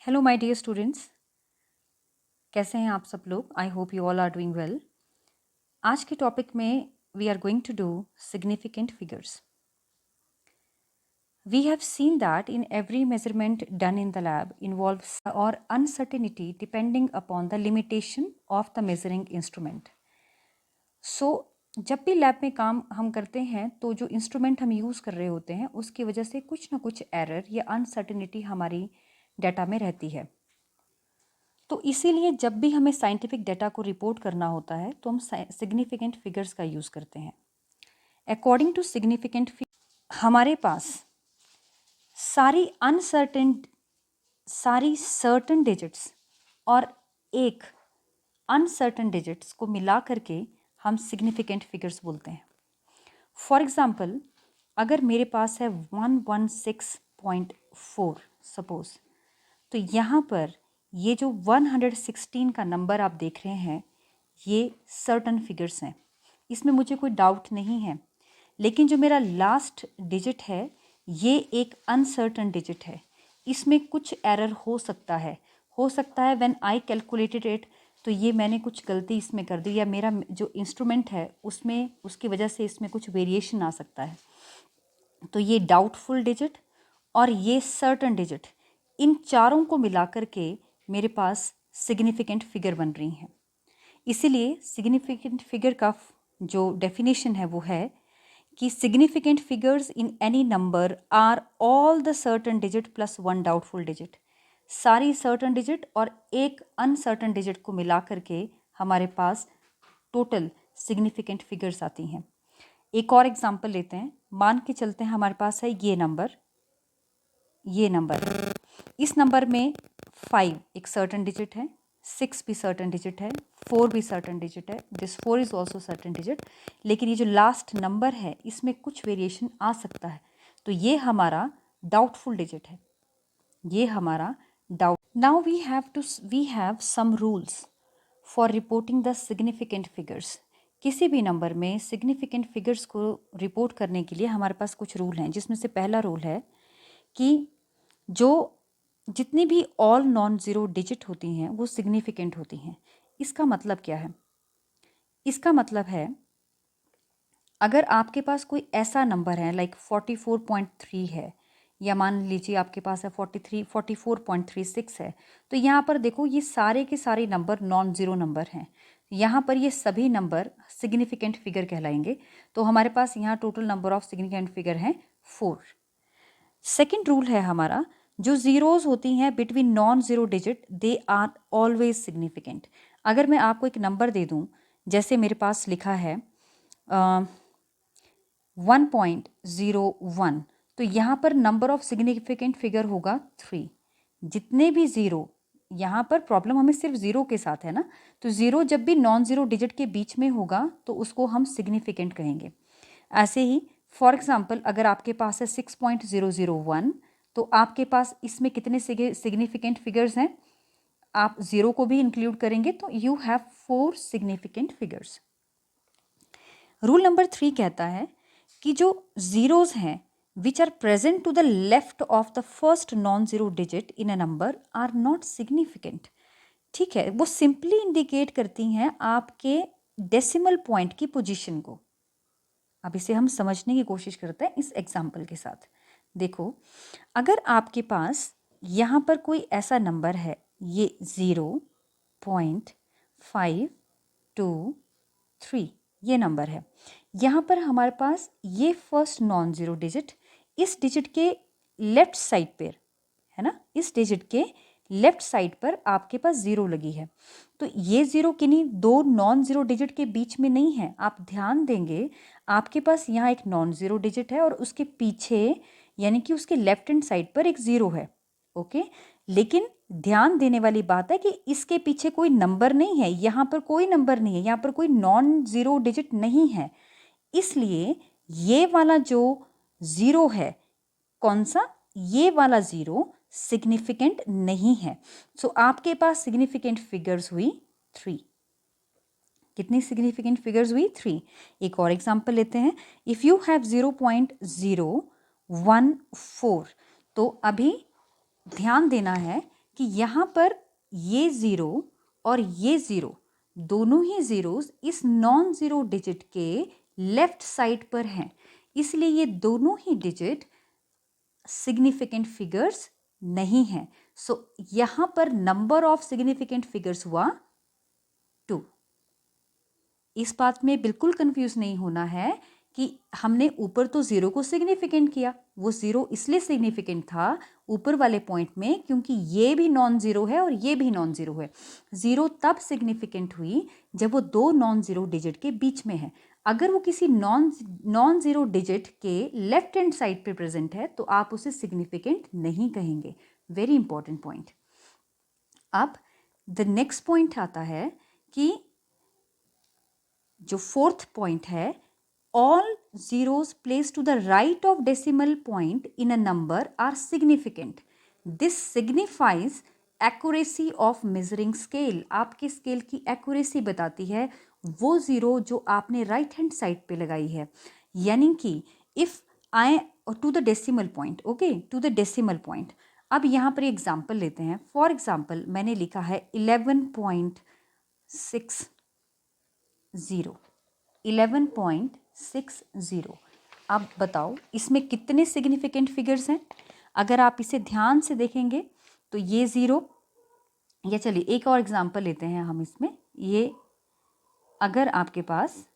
Hello my dear students, कैसे हैं आप सब लोग। I hope you all are doing well. आज के टॉपिक में we are going to do significant figures. We have seen that in every measurement done in the lab involves an uncertainty depending upon the limitation of the measuring instrument. So जब भी lab में काम हम करते हैं तो जो instrument हम यूज़ कर रहे होते हैं उसकी वजह से कुछ ना कुछ एरर या अनसर्टेनिटी हमारी डाटा में रहती है। तो इसीलिए जब भी हमें साइंटिफिक डाटा को रिपोर्ट करना होता है तो हम सिग्निफिकेंट फिगर्स का यूज़ करते हैं। अकॉर्डिंग टू सिग्निफिकेंट हमारे पास सारी सर्टन डिजिट्स और एक अनसर्टन डिजिट्स को मिला करके हम सिग्निफिकेंट फिगर्स बोलते हैं। फॉर एग्जाम्पल, अगर मेरे पास है 116.4 सपोज, तो यहाँ पर ये जो 116 का नंबर आप देख रहे हैं ये सर्टन फिगर्स हैं, इसमें मुझे कोई डाउट नहीं है। लेकिन जो मेरा लास्ट डिजिट है ये एक अनसर्टन डिजिट है, इसमें कुछ एरर हो सकता है व्हेन आई कैलकुलेटेड इट, तो ये मैंने कुछ गलती इसमें कर दी या मेरा जो इंस्ट्रूमेंट है उसमें उसकी वजह से इसमें कुछ वेरिएशन आ सकता है। तो ये डाउटफुल डिजिट और ये सर्टन डिजिट, इन चारों को मिलाकर के मेरे पास सिग्निफिकेंट फिगर बन रही हैं। इसीलिए सिग्निफिकेंट फिगर का जो डेफिनेशन है वो है कि significant figures in any number are all the certain digit plus one doubtful digit. सारी सर्टन डिजिट और एक अनसर्टन डिजिट को मिला करके हमारे पास टोटल सिग्निफिकेंट फिगर्स आती हैं। एक और एग्जांपल लेते हैं। मान के चलते हैं हमारे पास है ये नंबर इस नंबर में 5 एक सर्टन डिजिट है, 6 भी सर्टन डिजिट है, 4 भी सर्टन डिजिट है, this 4 is also certain digit. लेकिन ये जो लास्ट नंबर है इसमें कुछ वेरिएशन आ सकता है, तो ये हमारा डाउटफुल डिजिट है, ये हमारा doubt. Now we have some rules for reporting the significant figures. किसी भी नंबर में सिग्निफिकेंट फिगर्स को रिपोर्ट करने के लिए हमारे पास कुछ रूल हैं, जिसमें से पहला रूल है कि जो जितनी भी ऑल नॉन ज़ीरो डिजिट होती हैं वो सिग्निफिकेंट होती हैं। इसका मतलब क्या है? इसका मतलब है अगर आपके पास कोई ऐसा नंबर है लाइक 44.3 है, या मान लीजिए आपके पास है 44.36 है, तो यहाँ पर देखो ये सारे के सारे नंबर नॉन ज़ीरो नंबर हैं। यहाँ पर ये सभी नंबर सिग्निफिकेंट फिगर कहलाएंगे। तो हमारे पास यहाँ total number of significant figure हैं 4। सेकेंड रूल है हमारा, जो ज़ीरोज़ होती हैं between non zero digit they are always significant. अगर मैं आपको एक नंबर दे दूँ, जैसे मेरे पास लिखा है 1.01, तो यहाँ पर नंबर ऑफ सिग्निफिकेंट फिगर होगा 3। जितने भी ज़ीरो, यहाँ पर प्रॉब्लम हमें सिर्फ ज़ीरो के साथ है ना, तो ज़ीरो जब भी नॉन ज़ीरो डिजिट के बीच में होगा तो उसको हम सिग्निफिकेंट कहेंगे। ऐसे ही फॉर एग्जांपल अगर आपके पास है 6.001, तो आपके पास इसमें कितने सिग्निफिकेंट फिगर्स हैं? आप ज़ीरो को भी इंक्लूड करेंगे तो you have 4 significant figures. Rule number 3 कहता है कि जो ज़ीरोज़ हैं which are present to the left of the first non zero digit in a number are not significant. ठीक है, वो सिंपली इंडिकेट करती हैं आपके डेसिमल पॉइंट की पोजीशन को। अब इसे हम समझने की कोशिश करते हैं इस एग्जाम्पल के साथ। देखो, अगर आपके पास यहाँ पर कोई ऐसा नंबर है, ये 0.523 ये नंबर है, यहाँ पर हमारे पास ये फर्स्ट नॉन ज़ीरो डिजिट इस डिजिट के लेफ्ट साइड पर है ना, इस डिजिट के लेफ्ट साइड पर आपके पास ज़ीरो लगी है। तो ये ज़ीरो किन्हीं दो नॉन ज़ीरो डिजिट के बीच में नहीं है। आप ध्यान देंगे आपके पास यहाँ एक नॉन ज़ीरो डिजिट है और उसके पीछे यानी कि उसके लेफ्ट हैंड साइड पर एक ज़ीरो है। ओके, लेकिन ध्यान देने वाली बात है कि इसके पीछे कोई नंबर नहीं है, यहाँ पर कोई नंबर नहीं है, यहाँ पर कोई नॉन ज़ीरो डिजिट नहीं है। इसलिए ये वाला जो ज़ीरो है, कौन सा? ये वाला ज़ीरो सिग्निफिकेंट नहीं है। सो आपके पास सिग्निफिकेंट फिगर्स हुई 3। कितनी सिग्निफिकेंट फिगर्स हुई? 3। एक और एग्जांपल लेते हैं। इफ़ यू हैव 0.014, तो अभी ध्यान देना है कि यहाँ पर ये ज़ीरो और ये ज़ीरो दोनों ही ज़ीरोज़ इस नॉन ज़ीरो डिजिट के लेफ्ट साइड पर हैं, इसलिए ये दोनों ही डिजिट सिग्निफिकेंट फिगर्स नहीं हैं। सो यहाँ पर नंबर ऑफ सिग्निफिकेंट फिगर्स हुआ 2। इस बात में बिल्कुल कंफ्यूज नहीं होना है कि हमने ऊपर तो ज़ीरो को सिग्निफिकेंट किया, वो ज़ीरो इसलिए सिग्निफिकेंट था ऊपर वाले पॉइंट में क्योंकि ये भी नॉन ज़ीरो है और ये भी नॉन ज़ीरो है। ज़ीरो तब सिग्निफिकेंट हुई जब वो दो नॉन ज़ीरो डिजिट के बीच में है। अगर वो किसी नॉन ज़ीरो डिजिट के लेफ्ट हैंड साइड पे प्रेजेंट है तो आप उसे सिग्निफिकेंट नहीं कहेंगे। Very important point. अब द नेक्स्ट पॉइंट आता है कि जो फोर्थ पॉइंट है, all zeros placed to the right of decimal point in a number are significant. This signifies accuracy of measuring scale. आपके स्केल की एक्यूरेसी बताती है वो ज़ीरो जो आपने राइट हैंड साइड पे लगाई है। यानी कि if I to the decimal point, okay, to the decimal point. अब यहाँ पर एग्जाम्पल लेते हैं। फॉर एग्जाम्पल मैंने लिखा है 11.60, 11.60। अब बताओ इसमें कितने सिग्निफिकेंट फिगर्स हैं? अगर आप इसे ध्यान से देखेंगे तो ये ज़ीरो, या चलिए एक और एग्जांपल लेते हैं हम इसमें। ये अगर आपके पास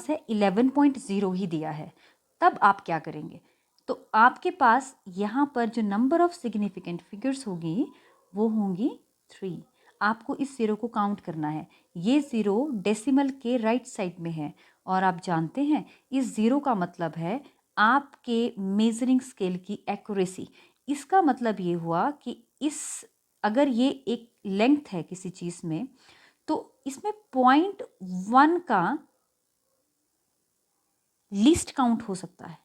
है 11.0 ही दिया है, तब आप क्या करेंगे? तो आपके पास यहाँ पर जो नंबर ऑफ सिग्निफिकेंट फिगर्स होगी वो होंगी 3। आपको इस ज़ीरो को काउंट करना है। ये ज़ीरो डेसिमल के राइट साइड में है और आप जानते हैं इस ज़ीरो का मतलब है आपके मेजरिंग स्केल की एक्यूरेसी। इसका मतलब ये हुआ कि अगर ये एक लेंथ है किसी चीज़ में तो इसमें 0.1 का लीस्ट काउंट हो सकता है।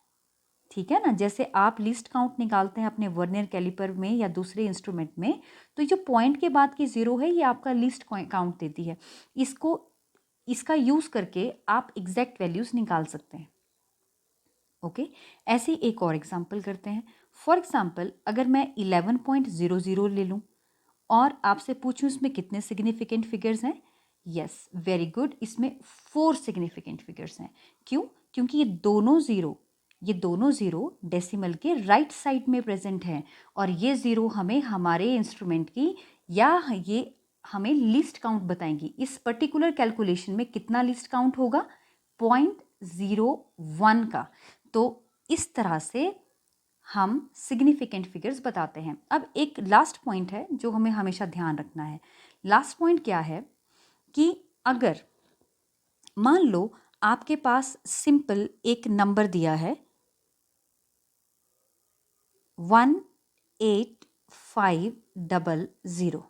ठीक है ना, जैसे आप लीस्ट काउंट निकालते हैं अपने वर्नियर कैलिपर में या दूसरे इंस्ट्रूमेंट में, तो जो पॉइंट के बाद की ज़ीरो है ये आपका लीस्ट काउंट देती है। इसका यूज़ करके आप एग्जैक्ट वैल्यूज़ निकाल सकते हैं। ओके, ऐसे ही एक और एग्जांपल करते हैं। फॉर एग्जांपल अगर मैं 11.00 ले लूँ और आपसे पूछूं इसमें कितने सिग्निफिकेंट फिगर्स हैं? यस, वेरी गुड, इसमें 4 सिग्निफिकेंट फिगर्स हैं। क्यों? क्योंकि ये दोनों ज़ीरो डेसिमल के राइट साइड में प्रेजेंट हैं और ये ज़ीरो हमें हमारे इंस्ट्रूमेंट की या ये हमें लीस्ट काउंट बताएंगी। इस पर्टिकुलर कैलकुलेशन में कितना लीस्ट काउंट होगा? 0.01 का। तो इस तरह से हम सिग्निफिकेंट फिगर्स बताते हैं। अब एक लास्ट पॉइंट है जो हमें हमेशा ध्यान रखना है। लास्ट पॉइंट क्या है कि अगर मान लो आपके पास सिंपल एक नंबर दिया है 18500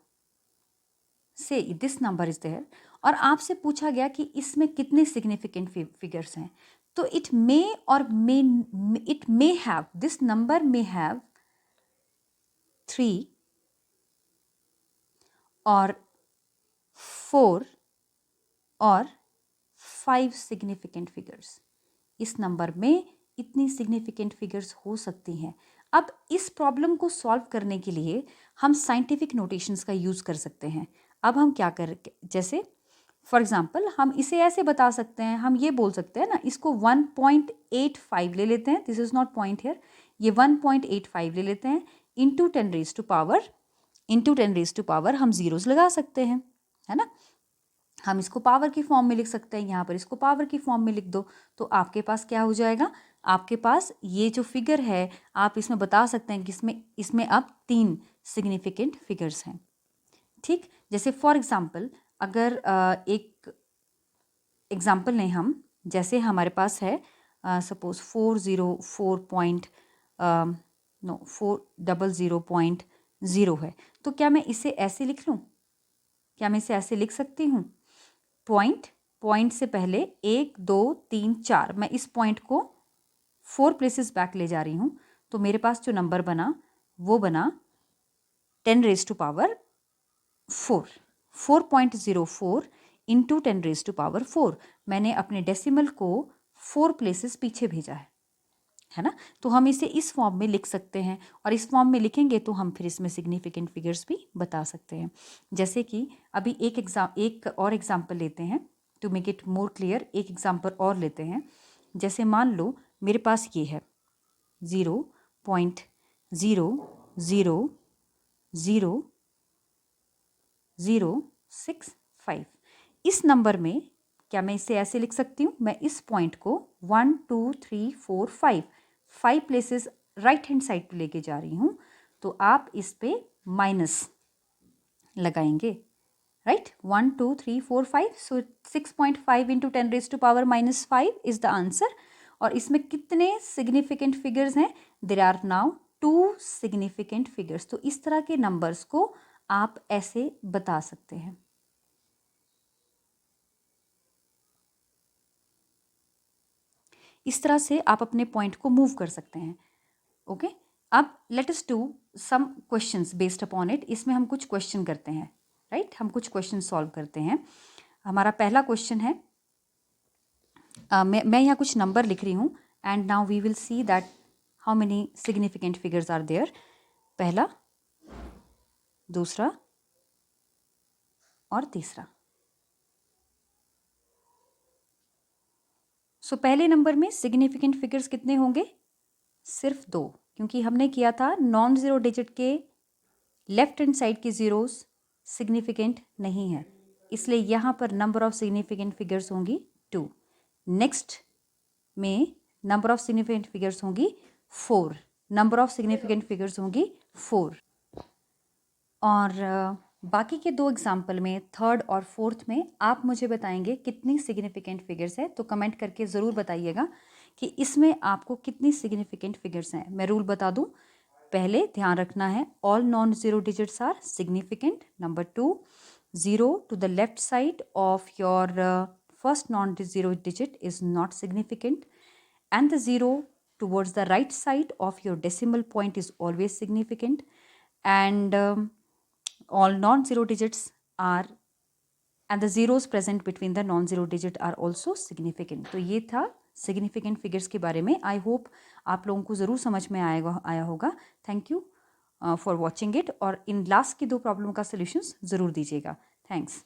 से दिस नंबर इज देयर और आपसे पूछा गया कि इसमें कितने सिग्निफिकेंट फिगर्स हैं, तो it may have this number may have 3 और 4 और 5 सिग्निफिकेंट फिगर्स। इस नंबर में इतनी सिग्निफिकेंट फिगर्स हो सकती हैं। अब इस प्रॉब्लम को सॉल्व करने के लिए हम साइंटिफिक नोटेशंस का यूज़ कर सकते हैं। अब हम क्या कर, जैसे फॉर एग्जांपल हम इसे ऐसे बता सकते हैं, हम ये बोल सकते हैं ना, इसको 1.85 ले लेते हैं, this is not point here, ये 1.85 ले लेते हैं इंटू 10 रेज़ टू पावर हम ज़ीरोज़ लगा सकते हैं, है ना। हम इसको पावर की फॉर्म में लिख सकते हैं, यहाँ पर इसको पावर की फॉर्म में लिख दो, तो आपके पास क्या हो जाएगा? आपके पास ये जो फिगर है आप इसमें बता सकते हैं कि इसमें अब 3 सिग्निफिकेंट फिगर्स हैं। ठीक, जैसे फॉर एग्जांपल अगर एक एग्जांपल लें हम, जैसे हमारे पास है सपोज 400.0 है, तो क्या मैं इसे ऐसे लिख लूँ? क्या मैं इसे ऐसे लिख सकती हूँ? पॉइंट से पहले 1 2 3 4, मैं इस पॉइंट को 4 प्लेसेस बैक ले जा रही हूँ, तो मेरे पास जो नंबर बना वो बना 10 raise to power 4, 4.04 into 10 raise to power 4। मैंने अपने डेसिमल को 4 प्लेसेस पीछे भेजा है है ना। तो हम इसे इस फॉर्म में लिख सकते हैं, और इस फॉर्म में लिखेंगे तो हम फिर इसमें सिग्निफिकेंट फिगर्स भी बता सकते हैं। जैसे कि अभी एक और एग्जाम्पल लेते हैं to make it more clear. एक एग्जाम्पल और लेते हैं। जैसे मान लो मेरे पास ये है 0.0000065। इस नंबर में क्या मैं इसे ऐसे लिख सकती हूँ? मैं इस पॉइंट को 1 2 3 4 5 प्लेसेस राइट हैंड साइड पे लेके जा रही हूँ, तो आप इस पे माइनस लगाएंगे, right. 1 2 3 4 5, so 6.5 into 10⁻⁻5 is the answer. और इसमें कितने सिग्निफिकेंट फिगर्स हैं? There are now 2 significant figures. तो इस तरह के नंबर्स को आप ऐसे बता सकते हैं। इस तरह से आप अपने पॉइंट को मूव कर सकते हैं। ओके, अब let us do some questions based upon it. इसमें हम कुछ क्वेश्चन करते हैं, राइट। हम कुछ क्वेश्चन सॉल्व करते हैं। हमारा पहला क्वेश्चन है, मैं यहाँ कुछ नंबर लिख रही हूँ, and now we will see that how many significant figures are there. पहला, दूसरा और तीसरा। सो पहले नंबर में सिग्निफिकेंट फिगर्स कितने होंगे? सिर्फ 2, क्योंकि हमने किया था नॉन ज़ीरो डिजिट के लेफ्ट हैंड साइड की ज़ीरोस सिग्निफिकेंट नहीं है, इसलिए यहाँ पर नंबर ऑफ सिग्निफिकेंट फिगर्स होंगी 2। नेक्स्ट में नंबर ऑफ सिग्निफिकेंट फिगर्स होंगी 4। नंबर ऑफ सिग्निफिकेंट फिगर्स होंगी 4। और बाकी के 2 एग्जाम्पल में, थर्ड और फोर्थ में, आप मुझे बताएंगे कितनी सिग्निफिकेंट फिगर्स है। तो कमेंट करके ज़रूर बताइएगा कि इसमें आपको कितनी सिग्निफिकेंट फिगर्स हैं। मैं रूल बता दूं। पहले ध्यान रखना है, all non zero digits are significant. Number 2, 0 to the left side of your first non zero digit is not significant, and the 0 towards the right side of your decimal point is always significant, and all non-zero digits are, and the zeros present between the non-zero digit are also significant। तो ये था significant figures के बारे में। I hope आप लोगों को ज़रूर समझ में आया होगा। Thank you for watching it, और इन लास्ट की 2 प्रॉब्लम का सोल्यूशंस ज़रूर दीजिएगा। थैंक्स।